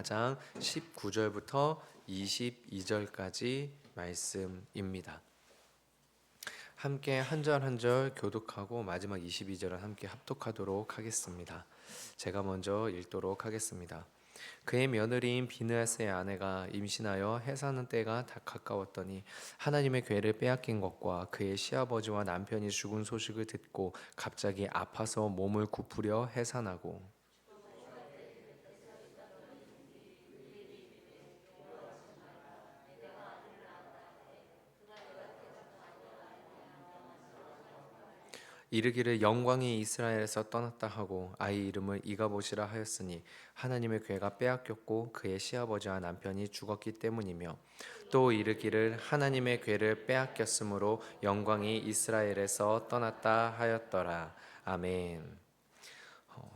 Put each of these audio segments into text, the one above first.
4장 19절부터 22절까지 말씀입니다. 함께 한 절 한 절 교독하고 마지막 22절은 함께 합독하도록 하겠습니다. 제가 먼저 읽도록 하겠습니다. 그의 며느리인 비느하스의 아내가 임신하여 해사하는 때가 다 가까웠더니 하나님의 궤를 빼앗긴 것과 그의 시아버지와 남편이 죽은 소식을 듣고 갑자기 아파서 몸을 굽으려 해산하고 이르기를 영광이 이스라엘에서 떠났다 하고 아이 이름을 이가봇이라 하였으니 하나님의 궤가 빼앗겼고 그의 시아버지와 남편이 죽었기 때문이며 또 이르기를 하나님의 궤를 빼앗겼으므로 영광이 이스라엘에서 떠났다 하였더라. 아멘.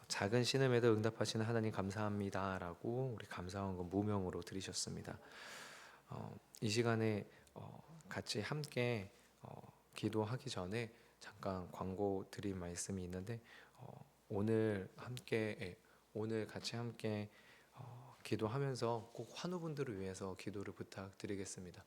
작은 신음에도 응답하시는 하나님 감사합니다라고 우리 감사원금 무명으로 드리셨습니다. 이 시간에 같이 함께 기도하기 전에 잠깐 광고 드릴 말씀이 있는데 오늘 같이 함께 기도하면서 꼭 환우분들을 위해서 기도를 부탁드리겠습니다.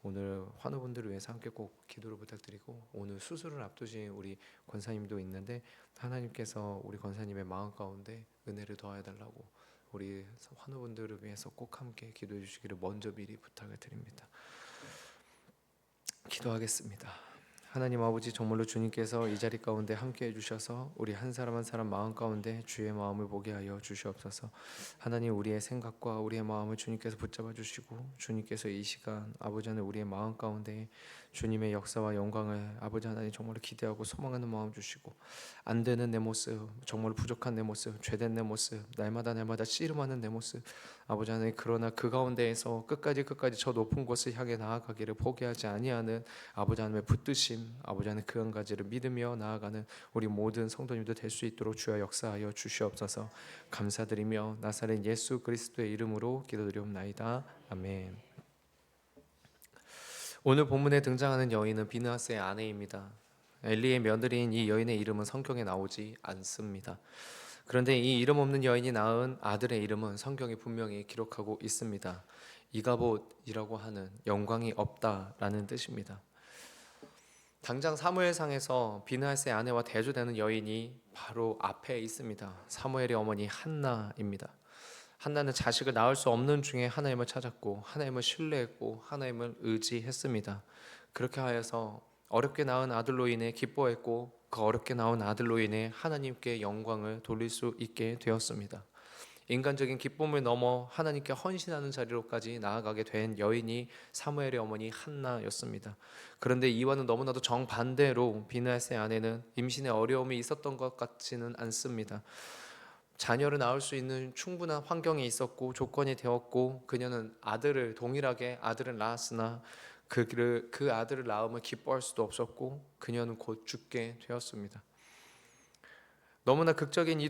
오늘 환우분들을 위해서 함께 꼭 기도를 부탁드리고 오늘 수술을 앞두신 우리 권사님도 있는데 하나님께서 우리 권사님의 마음 가운데 은혜를 더해 달라고 우리 환우분들을 위해서 꼭 함께 기도해 주시기를 먼저 미리 부탁을 드립니다. 기도하겠습니다. 하나님 아버지, 정말로 주님께서 이 자리 가운데 함께 해주셔서 우리 한 사람 한 사람 마음 가운데 주의 마음을 보게 하여 주시옵소서. 하나님, 우리의 생각과 우리의 마음을 주님께서 붙잡아 주시고 주님께서 이 시간 아버지 하나님 우리의 마음 가운데 주님의 역사와 영광을 아버지 하나님 정말로 기대하고 소망하는 마음 주시고 안 되는 내 모습, 정말 부족한 내 모습, 죄된 내 모습, 날마다 씨름하는 내 모습 아버지 하나님, 그러나 그 가운데에서 끝까지 저 높은 곳을 향해 나아가기를 포기하지 아니하는 아버지 하나님의 붙드심, 아버지 하나님 그 한 가지를 믿으며 나아가는 우리 모든 성도님도 될 수 있도록 주여 역사하여 주시옵소서. 감사드리며 나사렛 예수 그리스도의 이름으로 기도드리옵나이다. 아멘. 오늘 본문에 등장하는 여인은 비느하스의 아내입니다. 엘리의 며느리인 이 여인의 이름은 성경에 나오지 않습니다. 그런데 이 이름 없는 여인이 낳은 아들의 이름은 성경이 분명히 기록하고 있습니다. 이가봇이라고 하는 영광이 없다라는 뜻입니다. 당장 사무엘상에서 비느하스의 아내와 대조되는 여인이 바로 앞에 있습니다. 사무엘의 어머니 한나입니다. 한나는 자식을 낳을 수 없는 중에 하나님을 찾았고 하나님을 신뢰했고 하나님을 의지했습니다. 그렇게 하여서 어렵게 낳은 아들로 인해 기뻐했고 그 어렵게 낳은 아들로 인해 하나님께 영광을 돌릴 수 있게 되었습니다. 인간적인 기쁨을 넘어 하나님께 헌신하는 자리로까지 나아가게 된 여인이 사무엘의 어머니 한나였습니다. 그런데 이와는 너무나도 정반대로 비느하스의 아내는 임신에 어려움이 있었던 것 같지는 않습니다. 자녀를 낳을 수 있는 충분한 환경이 있었고 조건이 되었고 그녀는 동일하게 아들을 낳았으나 그 아들을 낳음을 기뻐할 수도 없었고 그녀는 곧 죽게 되었습니다. 너무나 극적인 이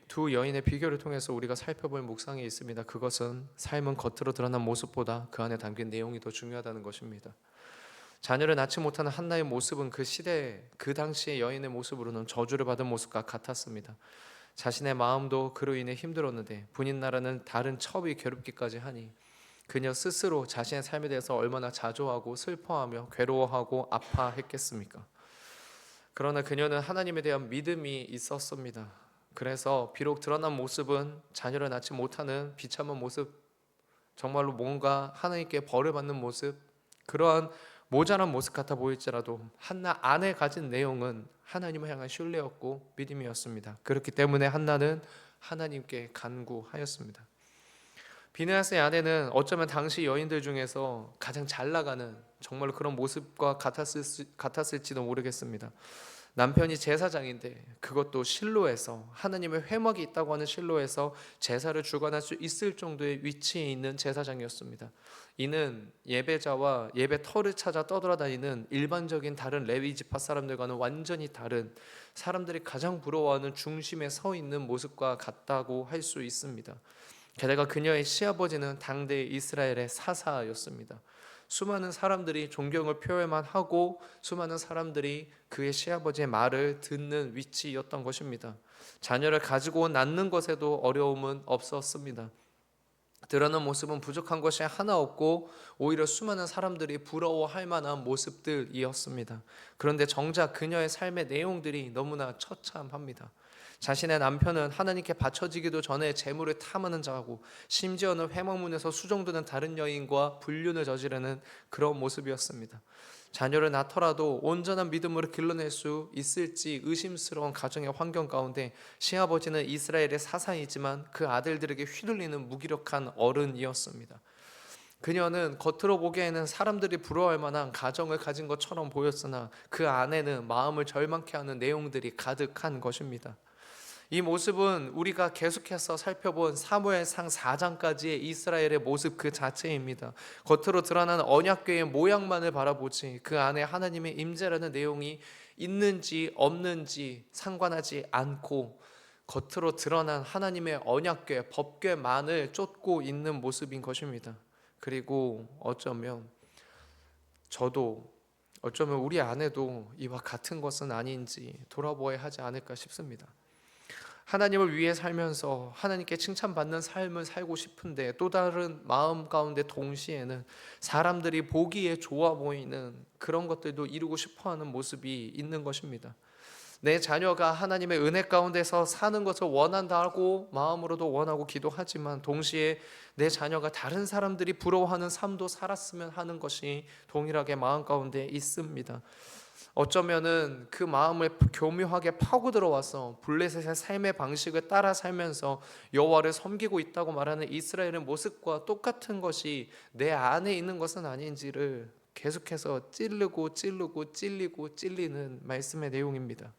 두 여인의 비교를 통해서 우리가 살펴볼 묵상이 있습니다. 그것은 삶은 겉으로 드러난 모습보다 그 안에 담긴 내용이 더 중요하다는 것입니다. 자녀를 낳지 못하는 한나의 모습은 그 시대 그 당시의 여인의 모습으로는 저주를 받은 모습과 같았습니다. 자신의 마음도 그로 인해 힘들었는데 분인 나라는 다른 첩이 괴롭기까지 하니 그녀 스스로 자신의 삶에 대해서 얼마나 자조하고 슬퍼하며 괴로워하고 아파했겠습니까? 그러나 그녀는 하나님에 대한 믿음이 있었습니다. 그래서 비록 드러난 모습은 자녀를 낳지 못하는 비참한 모습, 정말로 뭔가 하나님께 벌을 받는 모습, 그러한 모자란 모습 같아 보일지라도 한나 안에 가진 내용은 하나님을 향한 신뢰였고 믿음이었습니다. 그렇기 때문에 한나는 하나님께 간구하였습니다. 비느하스의 아내는 어쩌면 당시 여인들 중에서 가장 잘 나가는 정말로 그런 모습과 같았을지도 모르겠습니다. 남편이 제사장인데 그것도 실로에서 하나님의 회막이 있다고 하는 실로에서 제사를 주관할 수 있을 정도의 위치에 있는 제사장이었습니다. 이는 예배자와 예배터를 찾아 떠돌아다니는 일반적인 다른 레위 지파 사람들과는 완전히 다른, 사람들이 가장 부러워하는 중심에 서 있는 모습과 같다고 할 수 있습니다. 게다가 그녀의 시아버지는 당대 이스라엘의 사사였습니다. 수많은 사람들이 존경을 표해만 하고 수많은 사람들이 그의 시아버지의 말을 듣는 위치였던 것입니다. 자녀를 가지고 낳는 것에도 어려움은 없었습니다. 드러난 모습은 부족한 것이 하나 없고 오히려 수많은 사람들이 부러워할 만한 모습들이었습니다. 그런데 정작 그녀의 삶의 내용들이 너무나 처참합니다. 자신의 남편은 하나님께 바쳐지기도 전에 재물을 탐하는 자고, 심지어는 회막문에서 수종드는 다른 여인과 불륜을 저지르는 그런 모습이었습니다. 자녀를 낳더라도 온전한 믿음으로 길러낼 수 있을지 의심스러운 가정의 환경 가운데 시아버지는 이스라엘의 사사이지만 그 아들들에게 휘둘리는 무기력한 어른이었습니다. 그녀는 겉으로 보기에는 사람들이 부러워할 만한 가정을 가진 것처럼 보였으나 그 안에는 마음을 절망케 하는 내용들이 가득한 것입니다. 이 모습은 우리가 계속해서 살펴본 사무엘상 4장까지의 이스라엘의 모습 그 자체입니다. 겉으로 드러나는 언약궤의 모양만을 바라보지 그 안에 하나님의 임재라는 내용이 있는지 없는지 상관하지 않고 겉으로 드러난 하나님의 언약궤, 법궤만을 쫓고 있는 모습인 것입니다. 그리고 어쩌면 우리 안에도 이와 같은 것은 아닌지 돌아보아야 하지 않을까 싶습니다. 하나님을 위해 살면서 하나님께 칭찬받는 삶을 살고 싶은데 또 다른 마음 가운데 동시에는 사람들이 보기에 좋아 보이는 그런 것들도 이루고 싶어하는 모습이 있는 것입니다. 내 자녀가 하나님의 은혜 가운데서 사는 것을 원한다고 마음으로도 원하고 기도하지만 동시에 내 자녀가 다른 사람들이 부러워하는 삶도 살았으면 하는 것이 동일하게 마음 가운데 있습니다. 어쩌면은 그 마음을 교묘하게 파고 들어와서 블레셋의 삶의 방식을 따라 살면서 여호와를 섬기고 있다고 말하는 이스라엘의 모습과 똑같은 것이 내 안에 있는 것은 아닌지를 계속해서 찔리는 말씀의 내용입니다.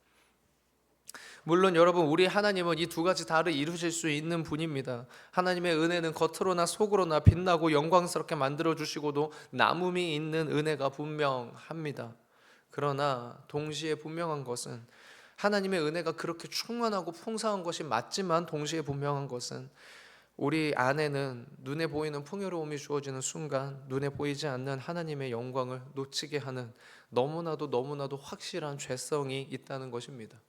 물론 여러분, 우리 하나님은 이 두 가지 다를 이루실 수 있는 분입니다. 하나님의 은혜는 겉으로나 속으로나 빛나고 영광스럽게 만들어 주시고도 남음이 있는 은혜가 분명합니다. 그러나 동시에 분명한 것은 하나님의 은혜가 그렇게 충만하고 풍성한 것이 맞지만 동시에 분명한 것은 우리 안에는 눈에 보이는 풍요로움이 주어지는 순간 눈에 보이지 않는 하나님의 영광을 놓치게 하는 너무나도 확실한 죄성이 있다는 것입니다.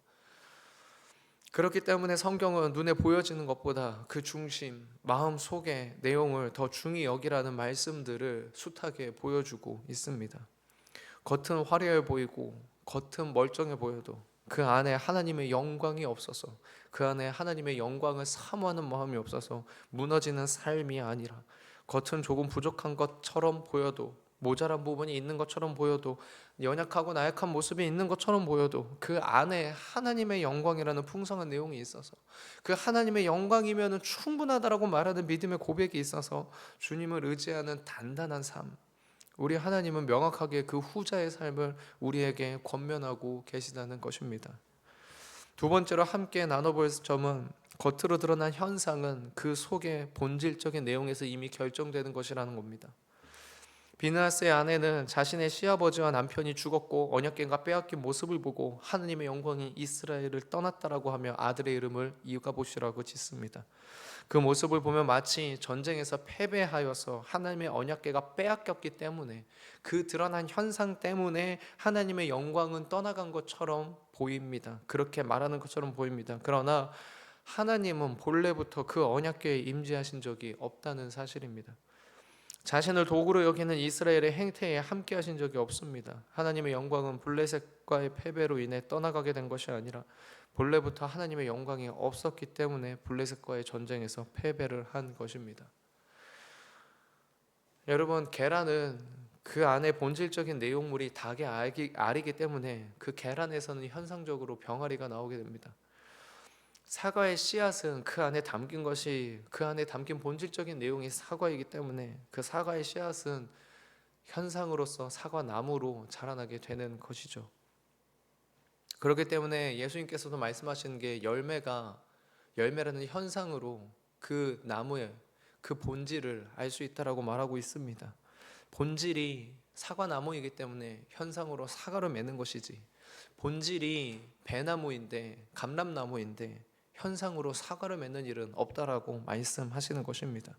그렇기 때문에 성경은 눈에 보여지는 것보다 그 중심, 마음 속의 내용을 더 중히 여기라는 말씀들을 숱하게 보여주고 있습니다. 겉은 화려해 보이고 겉은 멀쩡해 보여도 그 안에 하나님의 영광이 없어서, 그 안에 하나님의 영광을 사모하는 마음이 없어서 무너지는 삶이 아니라, 겉은 조금 부족한 것처럼 보여도, 모자란 부분이 있는 것처럼 보여도, 연약하고 나약한 모습이 있는 것처럼 보여도 그 안에 하나님의 영광이라는 풍성한 내용이 있어서, 그 하나님의 영광이면 충분하다라고 말하는 믿음의 고백이 있어서 주님을 의지하는 단단한 삶, 우리 하나님은 명확하게 그 후자의 삶을 우리에게 권면하고 계시다는 것입니다. 두 번째로 함께 나눠볼 점은 겉으로 드러난 현상은 그 속의 본질적인 내용에서 이미 결정되는 것이라는 겁니다. 비느하스의 아내는 자신의 시아버지와 남편이 죽었고 언약궤가 빼앗긴 모습을 보고 하나님의 영광이 이스라엘을 떠났다라고 하며 아들의 이름을 이가봇이라고 짓습니다. 그 모습을 보면 마치 전쟁에서 패배하여서 하나님의 언약궤가 빼앗겼기 때문에 그 드러난 현상 때문에 하나님의 영광은 떠나간 것처럼 보입니다. 그렇게 말하는 것처럼 보입니다. 그러나 하나님은 본래부터 그 언약궤에 임재하신 적이 없다는 사실입니다. 자신을 도구로 여기는 이스라엘의 행태에 함께 하신 적이 없습니다. 하나님의 영광은 블레셋과의 패배로 인해 떠나가게 된 것이 아니라 본래부터 하나님의 영광이 없었기 때문에 블레셋과의 전쟁에서 패배를 한 것입니다. 여러분, 계란은 그 안에 본질적인 내용물이 닭의 알이기 때문에 그 계란에서는 현상적으로 병아리가 나오게 됩니다. 사과의 씨앗은 그 안에 담긴 본질적인 내용이 사과이기 때문에 그 사과의 씨앗은 현상으로서 사과나무로 자라나게 되는 것이죠. 그렇기 때문에 예수님께서도 말씀하시는 게 열매라는 현상으로 그 나무의 그 본질을 알 수 있다라고 말하고 있습니다. 본질이 사과나무이기 때문에 현상으로 사과를 맺는 것이지, 본질이 배나무인데 감람나무인데 현상으로 사과를 맺는 일은 없다라고 말씀하시는 것입니다.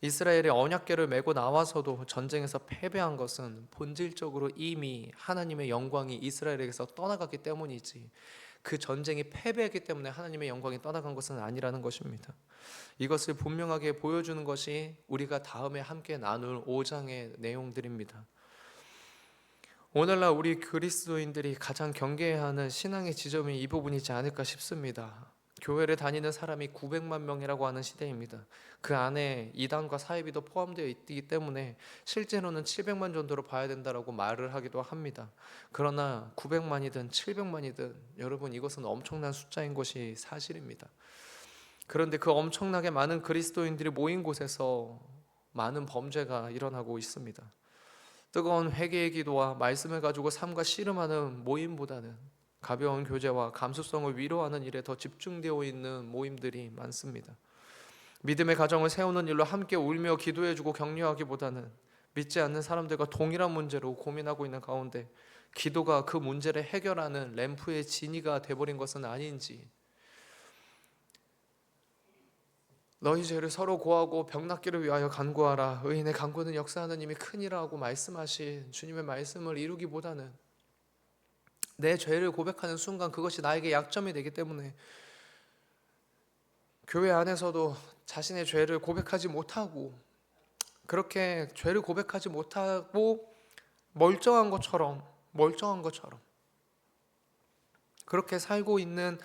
이스라엘의 언약궤를 메고 나와서도 전쟁에서 패배한 것은 본질적으로 이미 하나님의 영광이 이스라엘에게서 떠나갔기 때문이지, 그 전쟁이 패배했기 때문에 하나님의 영광이 떠나간 것은 아니라는 것입니다. 이것을 분명하게 보여주는 것이 우리가 다음에 함께 나눌 5장의 내용들입니다. 오늘날 우리 그리스도인들이 가장 경계해야 하는 신앙의 지점이 이 부분이지 않을까 싶습니다. 교회를 다니는 사람이 900만 명이라고 하는 시대입니다. 그 안에 이단과 사이비도 포함되어 있기 때문에 실제로는 700만 정도로 봐야 된다라고 말을 하기도 합니다. 그러나 900만이든 700만이든 여러분, 이것은 엄청난 숫자인 것이 사실입니다. 그런데 그 엄청나게 많은 그리스도인들이 모인 곳에서 많은 범죄가 일어나고 있습니다. 뜨거운 회개의 기도와 말씀을 가지고 삶과 씨름하는 모임보다는 가벼운 교제와 감수성을 위로하는 일에 더 집중되어 있는 모임들이 많습니다. 믿음의 가정을 세우는 일로 함께 울며 기도해주고 격려하기보다는 믿지 않는 사람들과 동일한 문제로 고민하고 있는 가운데 기도가 그 문제를 해결하는 램프의 진이가 되어버린 것은 아닌지, 너희 죄를 서로 고하고 병 낫기를 위하여 간구하라. 의인의 간구는 역사하는 이미 크니라 하고 말씀하신 주님의 말씀을 이루기보다는 내 죄를 고백하는 순간 그것이 나에게 약점이 되기 때문에 교회 안에서도 자신의 죄를 고백하지 못하고, 그렇게 죄를 고백하지 못하고 멀쩡한 것처럼 그렇게 살고 있는,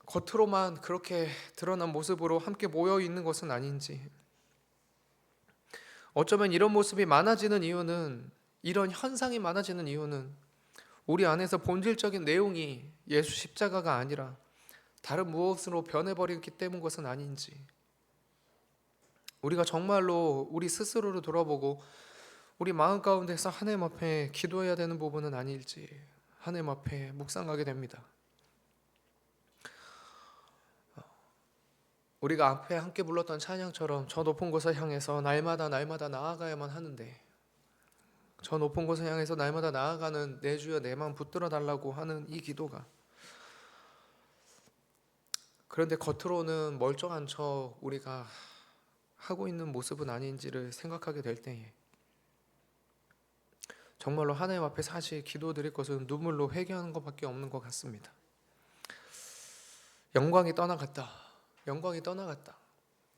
겉으로만 그렇게 드러난 모습으로 함께 모여 있는 것은 아닌지, 어쩌면 이런 모습이 많아지는 이유는, 이런 현상이 많아지는 이유는 우리 안에서 본질적인 내용이 예수 십자가가 아니라 다른 무엇으로 변해버렸기 때문 것은 아닌지, 우리가 정말로 우리 스스로를 돌아보고 우리 마음 가운데서 하나님 앞에 기도해야 되는 부분은 아닐지 하나님 앞에 묵상하게 됩니다. 우리가 앞에 함께 불렀던 찬양처럼 저 높은 곳을 향해서 날마다 나아가야만 하는데, 저 높은 곳을 향해서 날마다 나아가는 내 주여 내 마음 붙들어 달라고 하는 이 기도가, 그런데 겉으로는 멀쩡한 척 우리가 하고 있는 모습은 아닌지를 생각하게 될 때에 정말로 하나님 앞에 사실 기도드릴 것은 눈물로 회개하는 것밖에 없는 것 같습니다. 영광이 떠나갔다.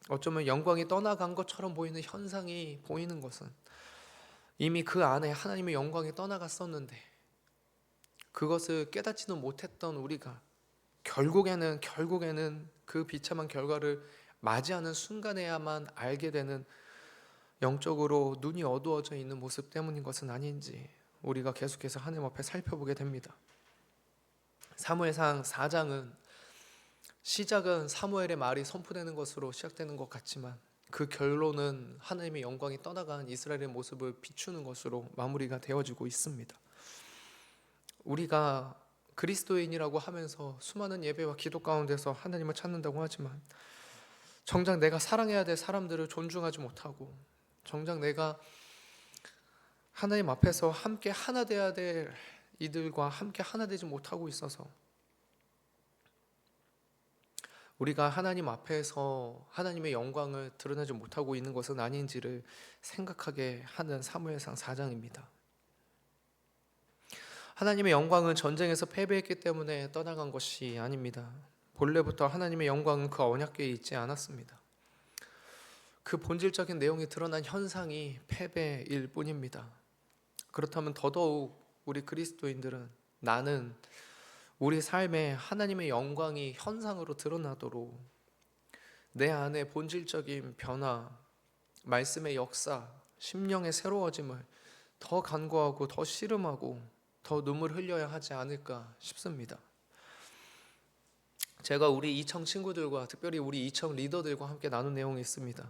어쩌면 영광이 떠나간 것처럼 보이는 현상이 보이는 것은 이미 그 안에 하나님의 영광이 떠나갔었는데 그것을 깨닫지는 못했던 우리가 결국에는 그 비참한 결과를 맞이하는 순간에야만 알게 되는, 영적으로 눈이 어두워져 있는 모습 때문인 것은 아닌지 우리가 계속해서 하나님 앞에 살펴보게 됩니다. 사무엘상 4장은 시작은 사무엘의 말이 선포되는 것으로 시작되는 것 같지만 그 결론은 하나님의 영광이 떠나간 이스라엘의 모습을 비추는 것으로 마무리가 되어지고 있습니다. 우리가 그리스도인이라고 하면서 수많은 예배와 기도 가운데서 하나님을 찾는다고 하지만 정작 내가 사랑해야 될 사람들을 존중하지 못하고, 정작 내가 하나님 앞에서 함께 하나 되어야 될 이들과 함께 하나 되지 못하고 있어서 우리가 하나님 앞에서 하나님의 영광을 드러내지 못하고 있는 것은 아닌지를 생각하게 하는 사무엘상 4장입니다. 하나님의 영광은 전쟁에서 패배했기 때문에 떠나간 것이 아닙니다. 본래부터 하나님의 영광은 그 언약궤에 있지 않았습니다. 그 본질적인 내용이 드러난 현상이 패배일 뿐입니다. 그렇다면 더더욱 우리 그리스도인들은, 나는 우리 삶에 하나님의 영광이 현상으로 드러나도록 내 안에 본질적인 변화, 말씀의 역사, 심령의 새로워짐을 더 간구하고 더 씨름하고 더 눈물 흘려야 하지 않을까 싶습니다. 제가 우리 이청 친구들과, 특별히 우리 이청 리더들과 함께 나눈 내용이 있습니다.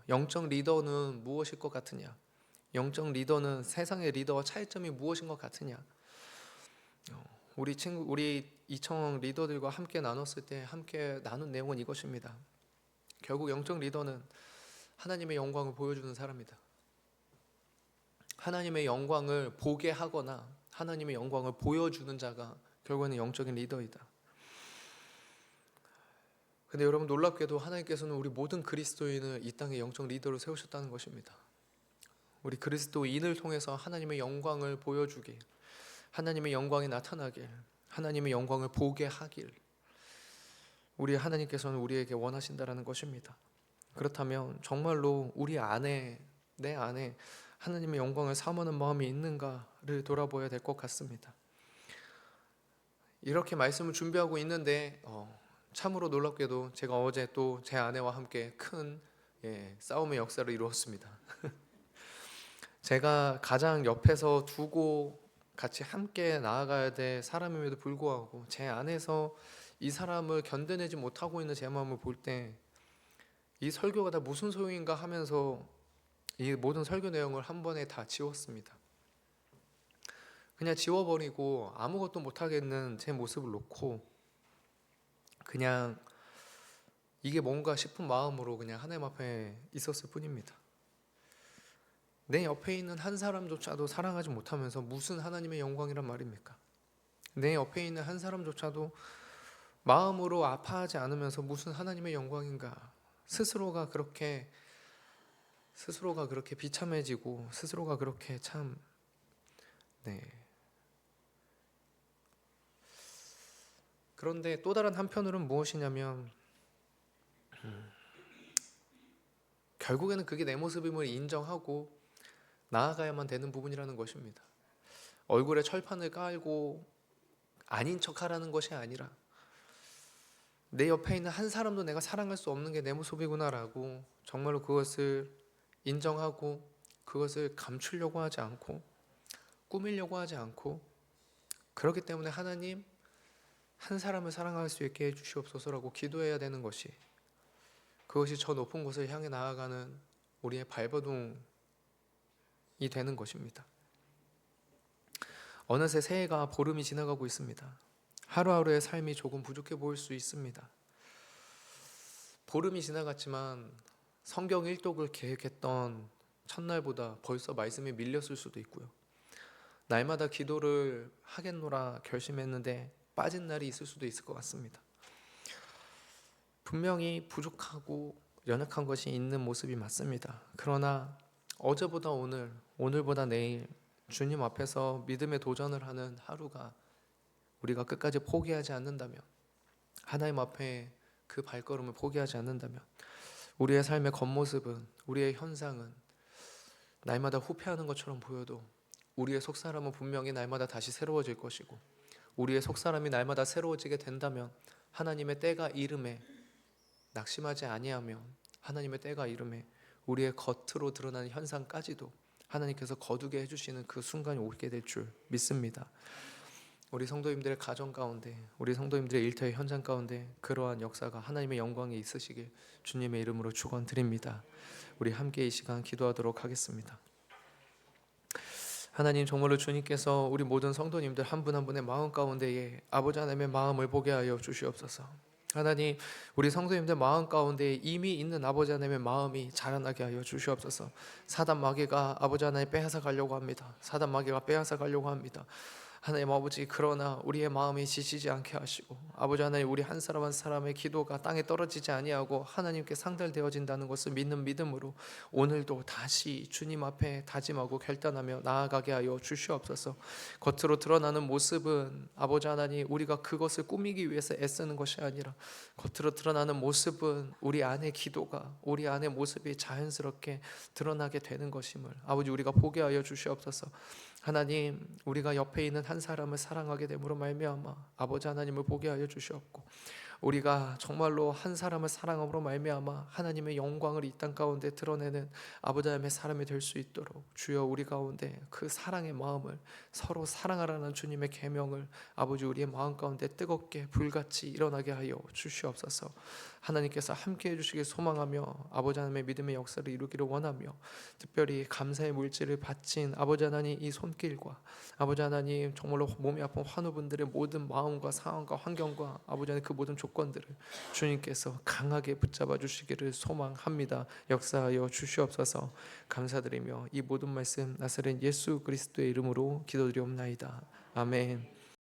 영적 리더는 무엇일 것 같으냐? 영적 리더는 세상의 리더와 차이점이 무엇인 것 같으냐? 우리 이청 리더들과 함께 나눴을 때 함께 나눈 내용은 이것입니다. 결국 영적 리더는 하나님의 영광을 보여주는 사람이다. 하나님의 영광을 보게 하거나 하나님의 영광을 보여주는 자가 결국에는 영적인 리더이다. 근데 여러분, 놀랍게도 하나님께서는 우리 모든 그리스도인을 이 땅의 영적 리더로 세우셨다는 것입니다. 우리 그리스도인을 통해서 하나님의 영광을 보여주기, 하나님의 영광이 나타나길, 하나님의 영광을 보게 하길 우리 하나님께서는 우리에게 원하신다라는 것입니다. 그렇다면 정말로 우리 안에, 내 안에 하나님의 영광을 사모하는 마음이 있는가를 돌아보아야 될 것 같습니다. 이렇게 말씀을 준비하고 있는데 참으로 놀랍게도 제가 어제 또 제 아내와 함께 큰 싸움의 역사를 이루었습니다. 제가 가장 옆에서 두고 같이 함께 나아가야 될 사람임에도 불구하고 제 안에서 이 사람을 견뎌내지 못하고 있는 제 마음을 볼 때 이 설교가 다 무슨 소용인가 하면서 이 모든 설교 내용을 한 번에 다 지웠습니다. 그냥 지워버리고 아무것도 못하겠는 제 모습을 놓고 그냥 이게 뭔가 싶은 마음으로 그냥 하나님 앞에 있었을 뿐입니다. 내 옆에 있는 한 사람조차도 사랑하지 못하면서 무슨 하나님의 영광이란 말입니까? 내 옆에 있는 한 사람조차도 마음으로 아파하지 않으면서 무슨 하나님의 영광인가? 스스로가 그렇게 비참해지고 스스로가 그렇게 참 그런데 또 다른 한편으로는 무엇이냐면 결국에는 그게 내 모습임을 인정하고 나아가야만 되는 부분이라는 것입니다. 얼굴에 철판을 깔고 아닌 척하라는 것이 아니라 내 옆에 있는 한 사람도 내가 사랑할 수 없는 게 내 모습이구나라고 정말로 그것을 인정하고 그것을 감추려고 하지 않고 꾸미려고 하지 않고 그렇기 때문에 하나님 한 사람을 사랑할 수 있게 해주시옵소서라고 기도해야 되는 것이 그것이 저 높은 곳을 향해 나아가는 우리의 발버둥이 되는 것입니다. 어느새 새해가 보름이 지나가고 있습니다. 하루하루의 삶이 조금 부족해 보일 수 있습니다. 보름이 지나갔지만 성경 일독을 계획했던 첫날보다 벌써 말씀이 밀렸을 수도 있고요. 날마다 기도를 하겠노라 결심했는데 빠진 날이 있을 수도 있을 것 같습니다. 분명히 부족하고 연약한 것이 있는 모습이 맞습니다. 그러나 어제보다 오늘, 오늘보다 내일 주님 앞에서 믿음의 도전을 하는 하루가 우리가 끝까지 포기하지 않는다면, 하나님 앞에 그 발걸음을 포기하지 않는다면 우리의 삶의 겉모습은, 우리의 현상은 날마다 후퇴하는 것처럼 보여도 우리의 속사람은 분명히 날마다 다시 새로워질 것이고, 우리의 속사람이 날마다 새로워지게 된다면 하나님의 때가 이름에 낙심하지 아니하며 하나님의 때가 이름에 우리의 겉으로 드러나는 현상까지도 하나님께서 거두게 해주시는 그 순간이 오게 될 줄 믿습니다. 우리 성도님들의 가정 가운데, 우리 성도님들의 일터의 현장 가운데 그러한 역사가 하나님의 영광에 있으시길 주님의 이름으로 축원드립니다. 우리 함께 이 시간 기도하도록 하겠습니다. 하나님, 정말로 주님께서 우리 모든 성도님들 한 분 한 분의 마음 가운데에 아버지 하나님의 마음을 보게 하여 주시옵소서. 하나님, 우리 성도님들 마음 가운데 이미 있는 아버지 하나님의 마음이 자라나게 하여 주시옵소서. 사단 마귀가 아버지 하나님 빼앗아 가려고 합니다. 사단 마귀가 빼앗아 가려고 합니다. 하나님 아버지, 그러나 우리의 마음이 지치지 않게 하시고 아버지 하나님, 우리 한 사람 한 사람의 기도가 땅에 떨어지지 아니하고 하나님께 상달되어진다는 것을 믿는 믿음으로 오늘도 다시 주님 앞에 다짐하고 결단하며 나아가게 하여 주시옵소서. 겉으로 드러나는 모습은 아버지 하나님, 우리가 그것을 꾸미기 위해서 애쓰는 것이 아니라 겉으로 드러나는 모습은 우리 안의 기도가, 우리 안의 모습이 자연스럽게 드러나게 되는 것임을 아버지 우리가 보게 하여 주시옵소서. 하나님, 우리가 옆에 있는 한 사람을 사랑하게 됨으로 말미암아 아버지 하나님을 보게 하여 주시옵고, 우리가 정말로 한 사람을 사랑함으로 말미암아 하나님의 영광을 이 땅 가운데 드러내는 아버지 하나님의 사람이 될 수 있도록 주여 우리 가운데 그 사랑의 마음을, 서로 사랑하라는 주님의 계명을 아버지 우리의 마음 가운데 뜨겁게 불같이 일어나게 하여 주시옵소서. 하나님께서 함께해 주시길 소망하며 아버지 하나님의 믿음의 역사를 이루기를 원하며, 특별히 감사의 물질을 바친 아버지 하나님 이 손길과 아버지 하나님, 정말로 몸이 아픈 환우분들의 모든 마음과 상황과 환경과 아버지 하나님 그 모든 조건들을 주님께서 강하게 붙잡아 주시기를 소망합니다. 역사하여 주시옵소서. 감사드리며 이 모든 말씀 나사렛 예수 그리스도의 이름으로 기도드리옵나이다. 아멘.